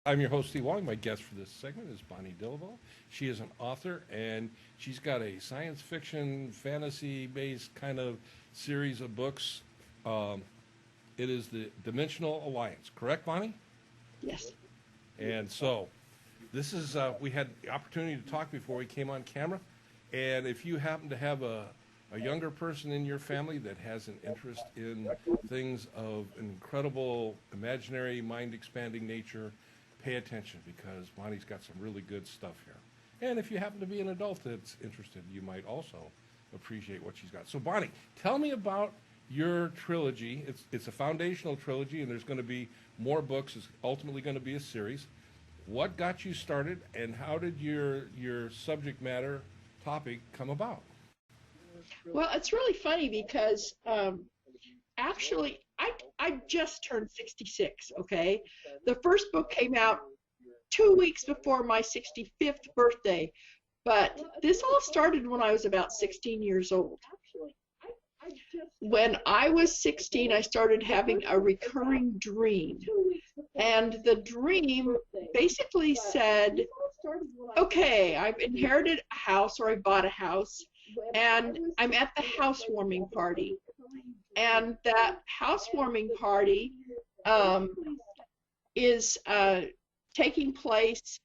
I'm your host, Steve Wong. My guest for this segment is Bonnie Dillabough. She is an author, and she's got a science fiction, fantasy-based kind of series of books. Um, it is the Dimensional Alliance, correct, Bonnie? Yes. And so, this is, we had the opportunity to talk before we came on camera, and if you happen to have a younger person in your family that has an interest in things of an incredible, imaginary, mind-expanding nature, pay attention because Bonnie's got some really good stuff here. And if you happen to be an adult that's interested, you might also appreciate what she's got. So, Bonnie, tell me about your trilogy. It's a foundational trilogy, and there's going to be more books. It's ultimately going to be a series. What got you started, and how did your subject matter topic come about? Well, it's really funny because actually, I just turned 66, okay? The first book came out 2 weeks before my 65th birthday, but this all started when I was about 16 years old. When I was 16, I started having a recurring dream. And the dream basically said, okay, I've inherited a house or I bought a house, and I'm at the housewarming party. And that housewarming party is taking place.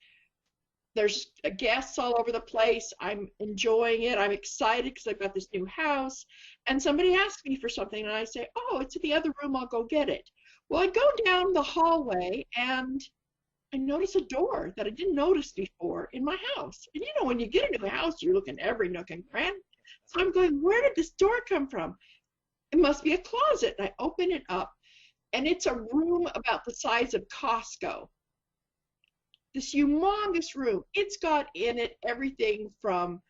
There's guests all over the place. I'm enjoying it. I'm excited because I've got this new house. And somebody asks me for something, and I say, oh, it's in the other room. I'll go get it. Well, I go down the hallway, and I notice a door that I didn't notice before in my house. And you know, when you get into a house, you're looking every nook and cranny. So I'm going, where did this door come from? It must be a closet. And I open it up, and it's a room about the size of Costco. This humongous room. It's got in it everything from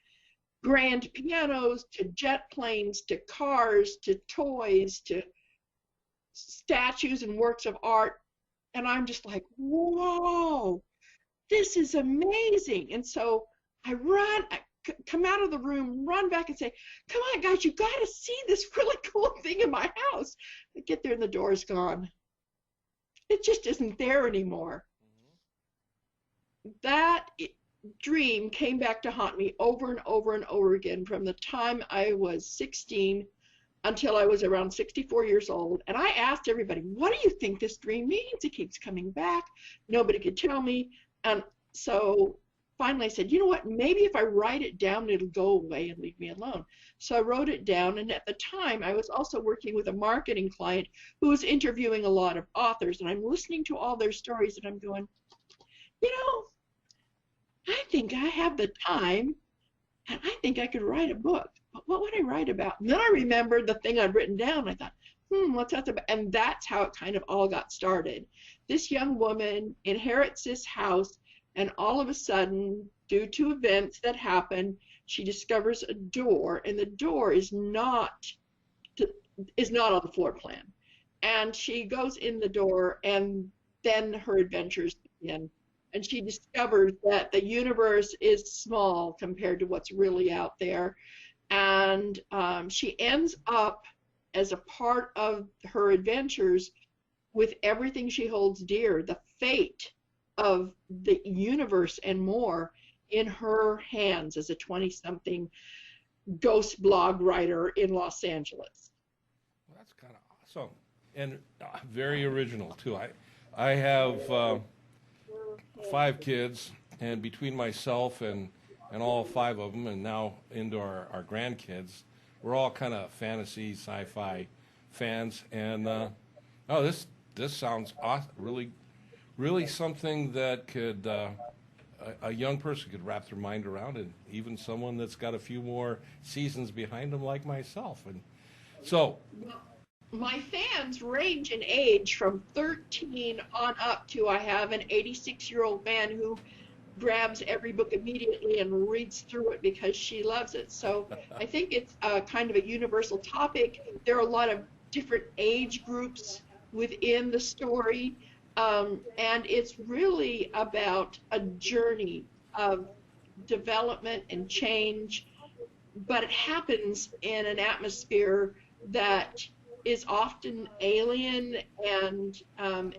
grand pianos to jet planes to cars to toys to statues and works of art. And I'm just like, whoa, this is amazing. And so I come out of the room, run back and say, come on, guys, you got to see this really cool thing in my house. I get there and the door is gone. It just isn't there anymore. That dream came back to haunt me over and over and over again from the time I was 16 until I was around 64 years old. And I asked everybody, what do you think this dream means? It keeps coming back. Nobody could tell me. And so finally I said, you know what, maybe if I write it down, it'll go away and leave me alone. So I wrote it down. And at the time, I was also working with a marketing client who was interviewing a lot of authors. And I'm listening to all their stories and I'm going, you know, I think I have the time and I think I could write a book. But what would I write about? And then I remembered the thing I'd written down. I thought, what's that about? And that's how it kind of all got started. This young woman inherits this house, and all of a sudden, due to events that happen, she discovers a door, and the door is not on the floor plan. And she goes in the door, and then her adventures begin. And she discovers that the universe is small compared to what's really out there. And she ends up, as a part of her adventures, with everything she holds dear, the fate of the universe and more, in her hands as a 20-something ghost blog writer in Los Angeles. Well, that's kind of awesome and very original too. I have 5 kids, and between myself and all 5 of them, and now into our grandkids, we're all kind of fantasy, sci-fi fans. And oh, this sounds awesome. Really something that could a young person could wrap their mind around, and even someone that's got a few more seasons behind them, like myself. And so, my fans range in age from 13 on up to, I have an 86-year-old man who grabs every book immediately and reads through it because she loves it. So I think it's kind of a universal topic. There are a lot of different age groups within the story, and it's really about a journey of development and change, but it happens in an atmosphere that is often alien and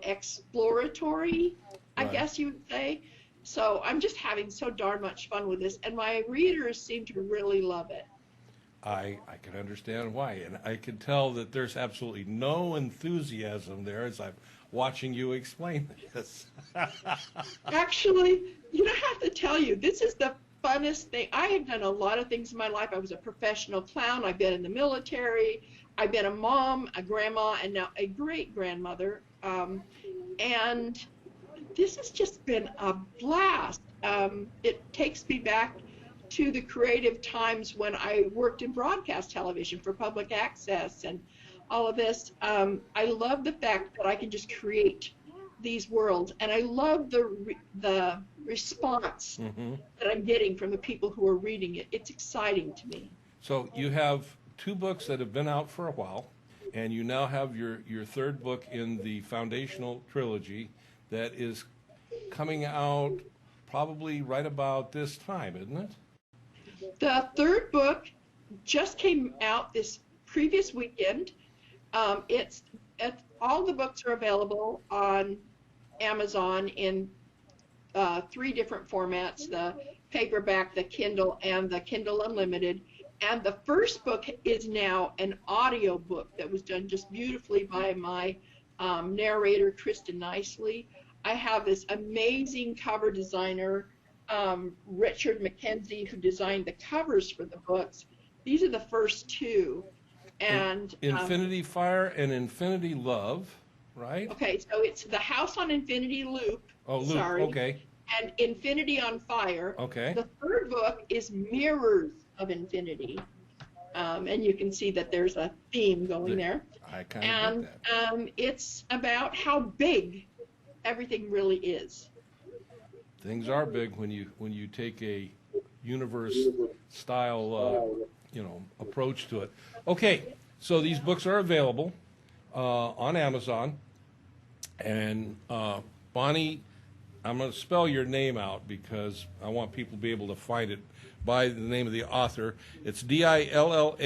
exploratory. I Right. guess you would say. So I'm just having so darn much fun with this, and my readers seem to really love it. I can understand why, and I can tell that there's absolutely no enthusiasm there as I'm watching you explain this. Actually, I have to tell you, this is the funnest thing. I have done a lot of things in my life. I was a professional clown. I've been in the military. I've been a mom, a grandma, and now a great grandmother. And this has just been a blast. It takes me back to the creative times when I worked in broadcast television for public access and all of this. I love the fact that I can just create these worlds, and I love the response Hmm. that I'm getting from the people who are reading it. It's exciting to me. So you have two books that have been out for a while, and you now have your third book in the foundational trilogy that is coming out probably right about this time, isn't it? The third book just came out this previous weekend. All the books are available on Amazon in three different formats: the paperback, the Kindle, and the Kindle Unlimited. And the first book is now an audio book that was done just beautifully by my narrator, Kristen Nicely. I have this amazing cover designer, Richard McKenzie, who designed the covers for the books. These are the first two. And Infinity Fire and Infinity Love, right? okay, so it's The House on Infinity Loop. Oh, Luke, Sorry. okay, And Infinity on Fire. okay. The third book is Mirrors of Infinity. And you can see that there's a theme going there. I kind of And get that. it's about how big everything really is. Things are big when you take a universe style approach to it. Okay, so these books are available on Amazon, and Bonnie, I'm going to spell your name out because I want people to be able to find it by the name of the author. It's Dillabough.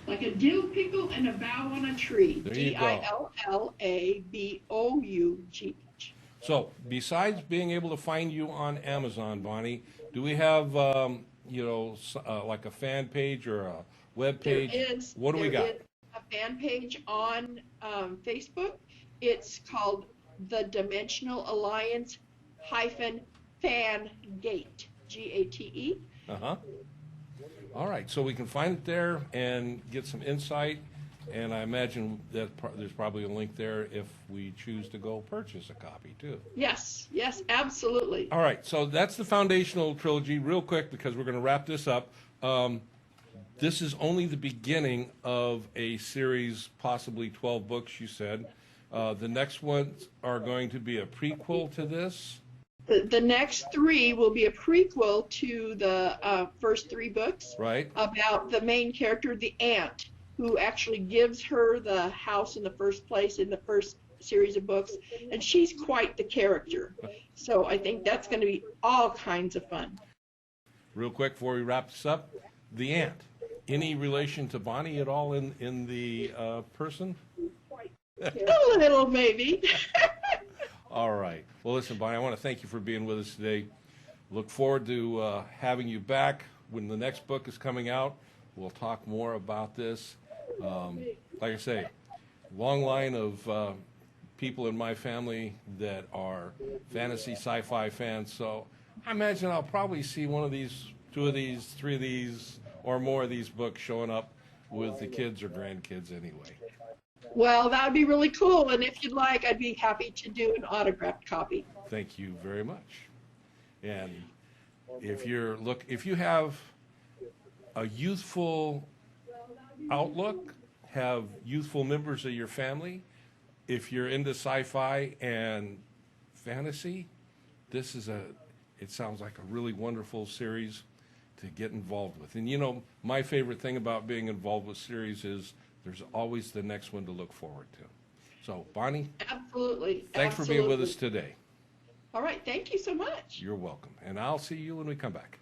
Like a dill pickle and a bough on a tree. There you go. Dillabough. So, besides being able to find you on Amazon, Bonnie, do we have, like a fan page or a web page? What do we got? There is a fan page on Facebook. It's called the Dimensional Alliance Fan Gate, Gate. Uh-huh. All right, so we can find it there and get some insight, and I imagine that there's probably a link there if we choose to go purchase a copy, too. Yes, absolutely. All right, so that's the foundational trilogy. Real quick, because we're going to wrap this up. This is only the beginning of a series, possibly 12 books, you said. The next ones are going to be a prequel to this. The next three will be a prequel to the first three books. Right. About the main character, the aunt, who actually gives her the house in the first place in the first series of books, and she's quite the character. So I think that's going to be all kinds of fun. Real quick before we wrap this up, the aunt. Any relation to Bonnie at all in the person? A little, maybe. All right. Well, listen, Bonnie, I want to thank you for being with us today. Look forward to having you back when the next book is coming out. We'll talk more about this. Like I say, long line of people in my family that are fantasy sci-fi fans. So I imagine I'll probably see one of these, two of these, three of these, or more of these books showing up with the kids or grandkids anyway. Well, that would be really cool, and if you'd like, I'd be happy to do an autographed copy. Thank you very much. And if you have a youthful outlook, have youthful members of your family, if you're into sci-fi and fantasy, it sounds like a really wonderful series to get involved with. And my favorite thing about being involved with series is there's always the next one to look forward to. So, Bonnie, absolutely. Thanks for being with us today. All right, thank you so much. You're welcome. And I'll see you when we come back.